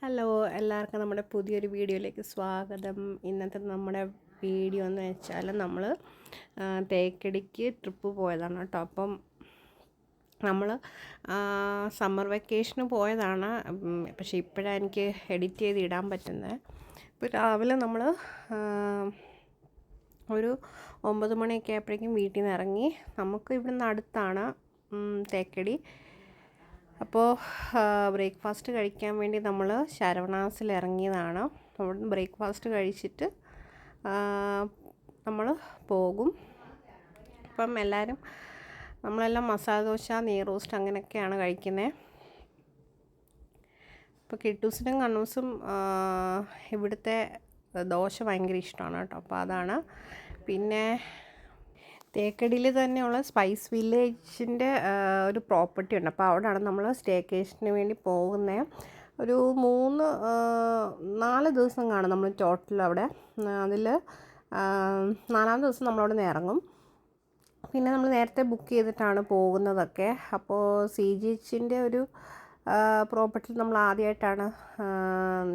Hello എല്ലാവർക്കും നമ്മുടെ പുതിയൊരു വീഡിയോയിലേക്ക് സ്വാഗതം. ഇന്നത്തെ നമ്മുടെ വീഡിയോ എന്ന് വെച്ചാൽ നമ്മൾ തേക്കടിക്ക് ട്രിപ്പ് പോയതാണ് കേട്ടോ. അപ്പം നമ്മൾ സമ്മർ വെക്കേഷന് പോയതാണ്. പക്ഷേ ഇപ്പോഴാണ് എനിക്ക് എഡിറ്റ് ചെയ്ത് ഇടാൻ പറ്റുന്നത്. ഇപ്പോൾ രാവിലെ നമ്മൾ ഒരു 9 മണിയൊക്കെ ആയപ്പോഴേക്കും വീട്ടിൽ നിന്ന് ഇറങ്ങി. നമുക്ക് ഇവിടുന്ന് അടുത്താണ് തേക്കടി. അപ്പോൾ ബ്രേക്ക്ഫാസ്റ്റ് കഴിക്കാൻ വേണ്ടി നമ്മൾ ശരവണാസിൽ ഇറങ്ങിയതാണ്. അവിടെ ബ്രേക്ക്ഫാസ്റ്റ് കഴിച്ചിട്ട് നമ്മൾ പോകും. അപ്പം നമ്മളെല്ലാം മസാല ദോശ, നെയ് റോസ്റ്റ് അങ്ങനെയൊക്കെയാണ് കഴിക്കുന്നത്. ഇപ്പോൾ കിട്ടൂസിനും കണ്ണൂസും ഇവിടുത്തെ ദോശ ഭയങ്കര ഇഷ്ടമാണ് കേട്ടോ. അപ്പോൾ അതാണ്. പിന്നെ തേക്കടിയിൽ തന്നെയുള്ള സ്പൈസ് വില്ലേജിൻ്റെ ഒരു പ്രോപ്പർട്ടി ഉണ്ട്. അപ്പോൾ അവിടെയാണ് നമ്മൾ സ്റ്റേക്കേഷന് വേണ്ടി പോകുന്നത്. ഒരു 4 ദിവസം കാണും നമ്മൾ ടോട്ടൽ അവിടെ. അതിൽ 4-ാമത്തെ ദിവസം നമ്മളവിടെ നിന്ന് ഇറങ്ങും. പിന്നെ നമ്മൾ നേരത്തെ ബുക്ക് ചെയ്തിട്ടാണ് പോകുന്നതൊക്കെ. അപ്പോൾ CGHൻ്റെ ഒരു പ്രോപ്പർട്ടിയിൽ നമ്മൾ ആദ്യമായിട്ടാണ്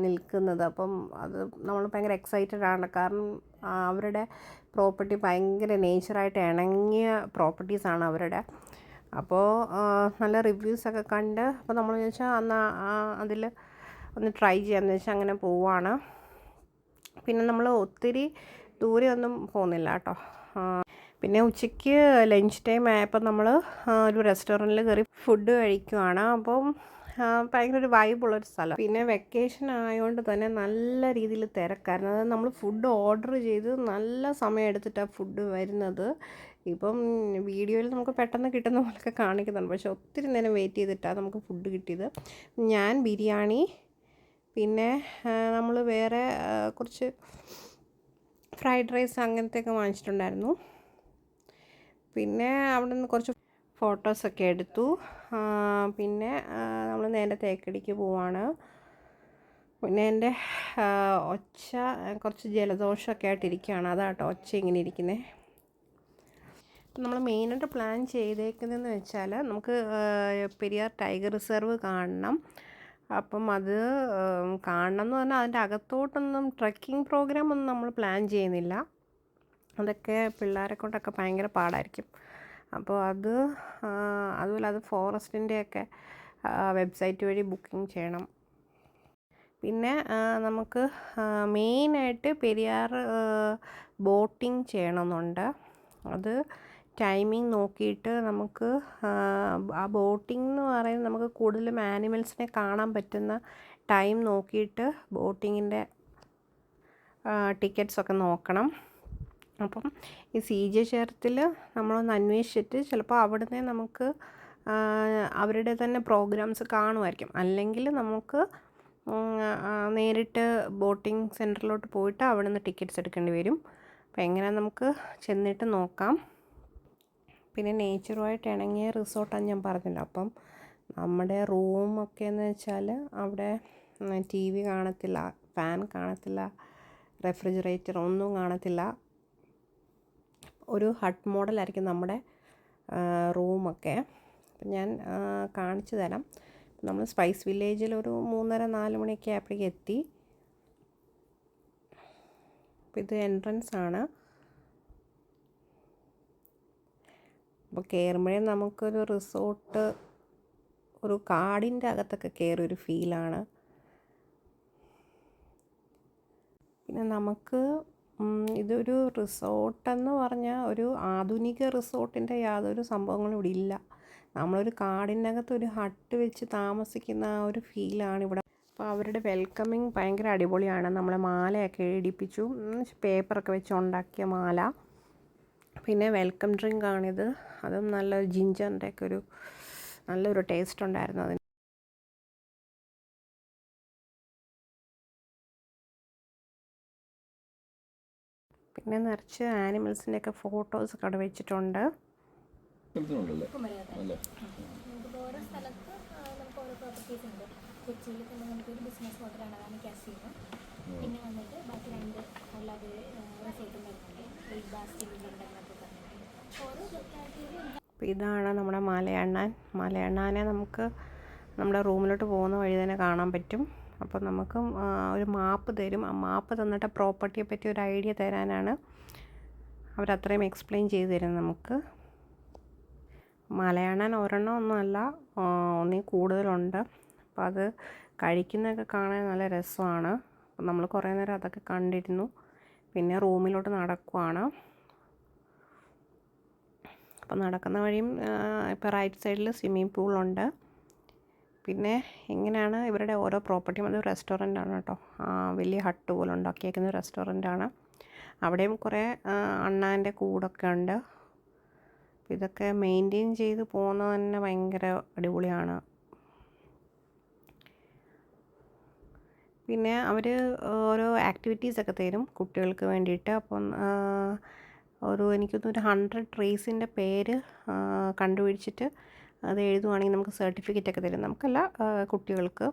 നിൽക്കുന്നത്. അപ്പം അത് നമ്മൾ ഭയങ്കര എക്സൈറ്റഡ് ആണ്. കാരണം അവരുടെ പ്രോപ്പർട്ടി ഭയങ്കര നേച്ചറായിട്ട് ഇണങ്ങിയ പ്രോപ്പർട്ടീസാണ് അവരുടെ. അപ്പോൾ നല്ല റിവ്യൂസൊക്കെ കണ്ട് അപ്പോൾ നമ്മൾ ചോദിച്ചാൽ അന്ന് അതിൽ ഒന്ന് ട്രൈ ചെയ്യാമെന്ന് വെച്ചാൽ അങ്ങനെ പോവാണ്. പിന്നെ നമ്മൾ ഒത്തിരി ദൂരെയൊന്നും പോകുന്നില്ല കേട്ടോ. പിന്നെ ഉച്ചയ്ക്ക് ലഞ്ച് ടൈം ആയപ്പോൾ നമ്മൾ ഒരു റെസ്റ്റോറൻറ്റിൽ കയറി ഫുഡ് കഴിക്കുവാണ്. അപ്പം ഭയങ്കര ഒരു വൈബുള്ളൊരു സ്ഥലം. പിന്നെ വെക്കേഷൻ ആയതുകൊണ്ട് തന്നെ നല്ല രീതിയിൽ തിരക്കായിരുന്നു. അതായത് നമ്മൾ ഫുഡ് ഓർഡർ ചെയ്ത് നല്ല സമയം എടുത്തിട്ടാണ് ഫുഡ് വരുന്നത്. ഇപ്പം വീഡിയോയിൽ നമുക്ക് പെട്ടെന്ന് കിട്ടുന്ന പോലെയൊക്കെ കാണിക്കുന്നുണ്ട്, പക്ഷെ ഒത്തിരി നേരം വെയിറ്റ് ചെയ്തിട്ടാണ് നമുക്ക് ഫുഡ് കിട്ടിയത്. ഞാൻ ബിരിയാണി, പിന്നെ നമ്മൾ വേറെ കുറച്ച് ഫ്രൈഡ് റൈസ് അങ്ങനത്തെയൊക്കെ വാങ്ങിച്ചിട്ടുണ്ടായിരുന്നു. പിന്നെ അവിടെ നിന്ന് കുറച്ച് ഫോട്ടോസൊക്കെ എടുത്തു. പിന്നെ നമ്മൾ നേരെ തേക്കടിക്ക് പോവാണ്. പിന്നെ എൻ്റെ ഒച്ച കുറച്ച് ജലദോഷമൊക്കെ ആയിട്ടിരിക്കുകയാണ്. അതാട്ടോ ഒച്ച ഇങ്ങനെ ഇരിക്കുന്നത്. നമ്മൾ മെയിനായിട്ട് പ്ലാൻ ചെയ്തേക്കുന്നതെന്ന് വെച്ചാൽ നമുക്ക് പെരിയാർ ടൈഗർ റിസർവ് കാണണം. അപ്പം അത് കാണണം എന്ന് പറഞ്ഞാൽ അതിൻ്റെ അകത്തോട്ടൊന്നും ട്രക്കിംഗ് പ്രോഗ്രാമൊന്നും നമ്മൾ പ്ലാൻ ചെയ്യുന്നില്ല. അതൊക്കെ പിള്ളേരെ കൊണ്ടൊക്കെ ഭയങ്കര പാടായിരിക്കും. അപ്പോൾ അതുപോലെ അത് ഫോറസ്റ്റിൻ്റെയൊക്കെ വെബ്സൈറ്റ് വഴി ബുക്കിംഗ് ചെയ്യണം. പിന്നെ നമുക്ക് മെയിനായിട്ട് പെരിയാർ ബോട്ടിംഗ് ചെയ്യണമെന്നുണ്ട്. അത് ടൈമിംഗ് നോക്കിയിട്ട് നമുക്ക് ആ ബോട്ടിംഗ് എന്ന് പറയുന്നത് നമുക്ക് കൂടുതലും ആനിമൽസിനെ കാണാൻ പറ്റുന്ന ടൈം നോക്കിയിട്ട് ബോട്ടിങ്ങിൻ്റെ ടിക്കറ്റ്സൊക്കെ നോക്കണം. അപ്പം ഈ CG നമ്മളൊന്ന് അന്വേഷിച്ചിട്ട് ചിലപ്പോൾ അവിടുന്ന് നമുക്ക് അവരുടെ തന്നെ പ്രോഗ്രാംസ് കാണുമായിരിക്കും. അല്ലെങ്കിൽ നമുക്ക് നേരിട്ട് ബോട്ടിംഗ് സെൻറ്ററിലോട്ട് പോയിട്ട് അവിടെ നിന്ന് ടിക്കറ്റ്സ് എടുക്കേണ്ടി വരും. അപ്പോൾ എങ്ങനെ നമുക്ക് ചെന്നിട്ട് നോക്കാം. പിന്നെ നേച്ചറുമായിട്ട് ഇണങ്ങിയ റിസോർട്ടാണ് ഞാൻ പറഞ്ഞല്ലോ. അപ്പം നമ്മുടെ റൂമൊക്കെ എന്ന് വെച്ചാൽ അവിടെ TV കാണത്തില്ല, ഫാൻ കാണത്തില്ല, റെഫ്രിജറേറ്റർ ഒന്നും കാണത്തില്ല. ഒരു ഹട്ട് മോഡലായിരിക്കും നമ്മുടെ റൂമൊക്കെ. അപ്പം ഞാൻ കാണിച്ചു തരാം. നമ്മൾ സ്പൈസ് വില്ലേജിൽ ഒരു 3:30-4 മണിയൊക്കെ ആയപ്പോഴേക്കും എത്തി. അപ്പം ഇത് എൻട്രൻസ് ആണ്. അപ്പോൾ കയറുമ്പോഴേ നമുക്കൊരു റിസോർട്ട്, ഒരു കാടിൻ്റെ അകത്തൊക്കെ കയറിയൊരു ഫീലാണ്. പിന്നെ നമുക്ക് ഇതൊരു റിസോർട്ടെന്ന് പറഞ്ഞാൽ ഒരു ആധുനിക റിസോർട്ടിൻ്റെ യാതൊരു സംഭവങ്ങളും ഇവിടെ ഇല്ല. നമ്മളൊരു കാടിനകത്ത് ഒരു ഹട്ട് വെച്ച് താമസിക്കുന്ന ആ ഒരു ഫീലാണ് ഇവിടെ. അപ്പോൾ അവരുടെ വെൽക്കമിങ് ഭയങ്കര അടിപൊളിയാണ്. നമ്മളെ മാലയൊക്കെ ഇടിപ്പിച്ചു, പേപ്പറൊക്കെ വെച്ച് ഉണ്ടാക്കിയ മാല. പിന്നെ വെൽക്കം ഡ്രിങ്ക് ആണിത്. അതും നല്ല ജിഞ്ചറിൻ്റെ ഒക്കെ നല്ലൊരു ടേസ്റ്റ് ഉണ്ടായിരുന്നു അതിന്. പിന്നെ നിറച്ച് ആനിമൽസിൻ്റെയൊക്കെ ഫോട്ടോസൊക്കെ അവിടെ വെച്ചിട്ടുണ്ട്. ഓരോ സ്ഥലത്ത് നമുക്ക് ഓരോ പ്രോപ്പർട്ടീസ് ഉണ്ട്. കൊച്ചിയിൽ തന്നെ നമുക്കൊരു ബിസിനസ് ഹോട്ടലാണ്, അതാണ് കാസിനോ. പിന്നെ വന്നിട്ട് ബാക്കി 2 അല്ലാതെ റിസോർട്ടും വരുന്നുണ്ട്. എന്നൊക്കെ പറഞ്ഞിട്ട് ഓരോ ലൊക്കാലിറ്റിയിലും. അപ്പോൾ ഇതാണ് നമ്മുടെ മലയണ്ണാൻ. മലയണ്ണാനെ നമുക്ക് നമ്മുടെ റൂമിലോട്ട് പോകുന്ന വഴി തന്നെ കാണാൻ പറ്റും. അപ്പോൾ നമുക്ക് ഒരു മാപ്പ് തരും. ആ മാപ്പ് തന്നിട്ട് പ്രോപ്പർട്ടിയെ പറ്റി ഒരു ഐഡിയ തരാനാണ് അവരത്രയും എക്സ്പ്ലെയിൻ ചെയ്ത് തരും നമുക്ക്. മലയാളം ഒരെണ്ണം ഒന്നുമല്ല, ഒന്നിൽ കൂടുതലുണ്ട്. അപ്പോൾ അത് കഴിക്കുന്നതൊക്കെ കാണാൻ നല്ല രസമാണ്. അപ്പോൾ നമ്മൾ കുറേ നേരം അതൊക്കെ കണ്ടിരുന്നു. പിന്നെ റൂമിലോട്ട് നടക്കുവാണ്. അപ്പോൾ നടക്കുന്ന വഴിയും ഇപ്പോൾ റൈറ്റ് സൈഡിൽ സ്വിമ്മിംഗ് പൂളുണ്ട്. പിന്നെ ഇങ്ങനെയാണ് ഇവരുടെ ഓരോ പ്രോപ്പർട്ടിയും. അത് റെസ്റ്റോറൻ്റാണ് കേട്ടോ, വലിയ ഹട്ട് പോലെ ഉണ്ടാക്കിയേക്കുന്ന റെസ്റ്റോറൻ്റാണ്. അവിടെയും കുറേ അണ്ണാൻ്റെ കൂടൊക്കെ ഉണ്ട്. ഇതൊക്കെ മെയിൻറ്റെയിൻ ചെയ്ത് പോകുന്നത് തന്നെ ഭയങ്കര അടിപൊളിയാണ്. പിന്നെ അവർ ഓരോ ആക്ടിവിറ്റീസൊക്കെ തരും കുട്ടികൾക്ക് വേണ്ടിയിട്ട്. അപ്പം എനിക്കൊന്നൊരു 100 ട്രീസിൻ്റെ പേര് കണ്ടുപിടിച്ചിട്ട് അത് എഴുതുവാണെങ്കിൽ നമുക്ക് സർട്ടിഫിക്കറ്റൊക്കെ തരും. നമുക്കല്ല, കുട്ടികൾക്ക്.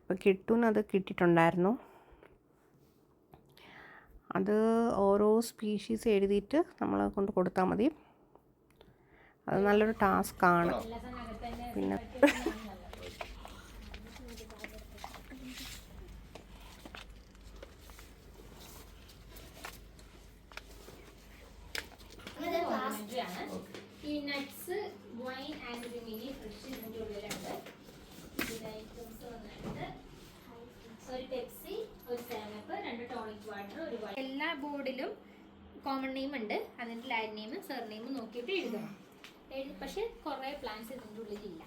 അപ്പോൾ കിട്ടുന്നത് കിട്ടിയിട്ടുണ്ടായിരുന്നു. അത് ഓരോ സ്പീഷീസ് എഴുതിയിട്ട് നമ്മൾ കൊണ്ട് കൊടുത്താൽ മതി. അത് നല്ലൊരു ടാസ്ക്കാണ്. പിന്നെ ഈ nuts, wine and mini fresh ഇതിൻ്റെ ഉള്ളിലുണ്ട്. ഐറ്റംസ് വന്നിട്ട് ഒരു പെപ്സി, ഒരു 7up, 2 ടോണിക് വാട്ടർ, ഒരു വൈൻ. എല്ലാ ബോർഡിലും കോമൺ നെയിം ഉണ്ട്. അതിൻ്റെ ലാൻഡ് നെയിം, സർ നെയിം നോക്കിയിട്ട് എഴുതണം. പക്ഷെ കുറേ പ്ലാന്റ്സ് ഇതിൻ്റെ ഉള്ളിലില്ല.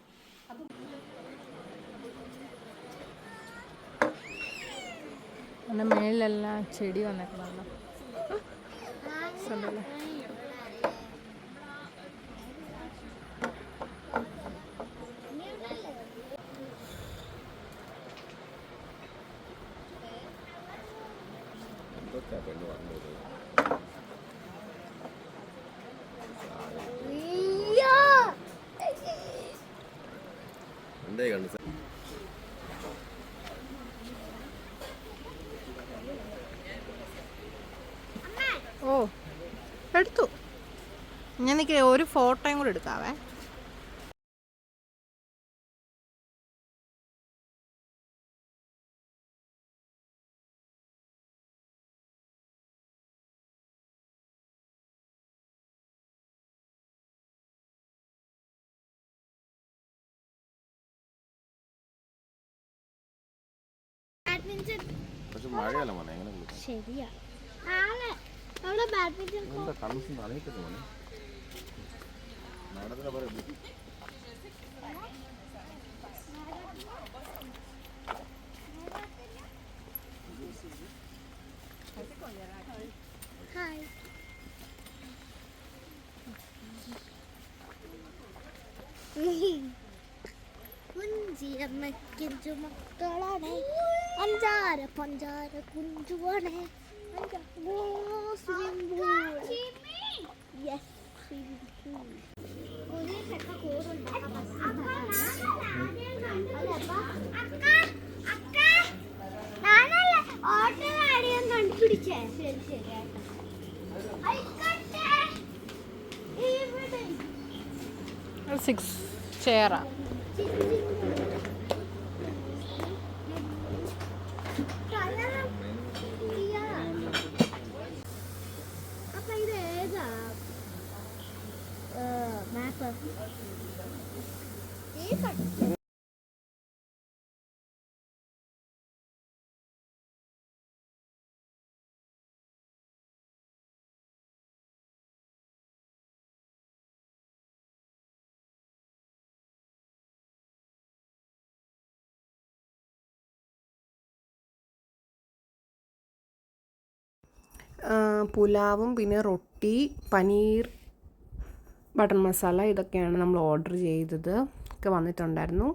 അപ്പം എൻ്റെ മേളിലെല്ലാം ചെടി വന്നേക്കണല്ലോ. ഓ, എടുത്തു. ഞാൻ എനിക്ക് ഒരു ഫോട്ടോയും കൂടെ എടുക്കാവേ. ശരിയാ, അവിടെ ബാഡ്മിന്റൺ ഹായ്. കുഞ്ചിയമ്മയ്ക്കും ചുമക്കളാണ്, അഞ്ചാര പഞ്ചാര കുഞ്ചുവാണ്. കണ്ടുപിടിച്ചേ. ശരി ശരി. 6 ചെയറാ. അപ്പൊ ഇത് ഏതാ മാപ്പ്? പുലാവും പിന്നെ റൊട്ടി, പനീർ ബട്ടർ മസാല, ഇതൊക്കെയാണ് നമ്മൾ ഓർഡർ ചെയ്തത്. ഒക്കെ വന്നിട്ടുണ്ടായിരുന്നു.